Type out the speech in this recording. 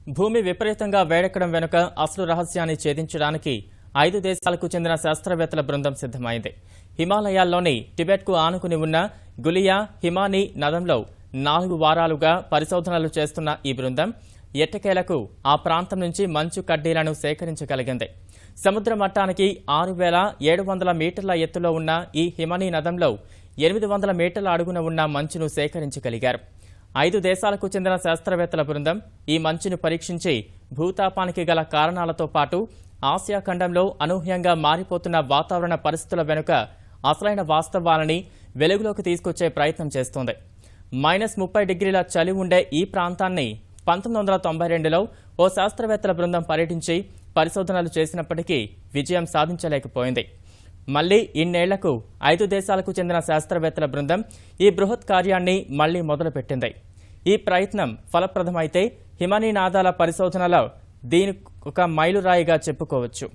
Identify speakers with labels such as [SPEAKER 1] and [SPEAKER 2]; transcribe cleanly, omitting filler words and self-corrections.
[SPEAKER 1] భూమి విపరీతంగా వేడెక్కడం వెనుక అసలు రహస్యాన్ని ఛేదించడానికి 5 దేశాలకు చెందిన శాస్త్రవేత్తల బృందం సిద్ధమైంది. హిమాలయాల్లోని టిబెట్కు ఆనుకుని ఉన్న గులియా హిమానీ నదంలో 4 వారాలుగా పరిశోధనలు చేస్తున్న ఈ బృందం ఎట్టకేలకు ఆ ప్రాంతం నుంచి మంచు కడ్డీలను సేకరించగలిగింది. సముద్ర మట్టానికి 6,700 మీటర్ల ఎత్తులో ఉన్న ఈ హిమానీ నదంలో 800 మీటర్ల అడుగున ఉన్న మంచును సేకరించగలిగారు. 5 దేశాలకు చెందిన శాస్త్రవేత్తల బృందం ఈ మంచును పరీక్షించి భూతాపానికి గల కారణాలతో పాటు ఆసియా ఖండంలో అనూహ్యంగా మారిపోతున్న వాతావరణ పరిస్థితుల వెనుక అసలైన వాస్తవాలని వెలుగులోకి తీసుకొచ్చే ప్రయత్నం చేస్తోంది. -30 డిగ్రీల చలి ఉండే ఈ ప్రాంతాన్ని 1992లో ఓ శాస్త్రవేత్తల బృందం పర్యటించి పరిశోధనలు చేసినప్పటికీ విజయం సాధించలేకపోయింది. మళ్లీ ఇన్నేళ్లకు 5 దేశాలకు చెందిన శాస్త్రవేత్తల బృందం ఈ బృహత్ కార్యాన్ని మళ్లీ మొదలుపెట్టింది. ఈ ప్రయత్నం ఫలప్రదమైతే హిమానీ నాదాల పరిశోధనలో దీని ఒక మైలురాయిగా చెప్పుకోవచ్చు.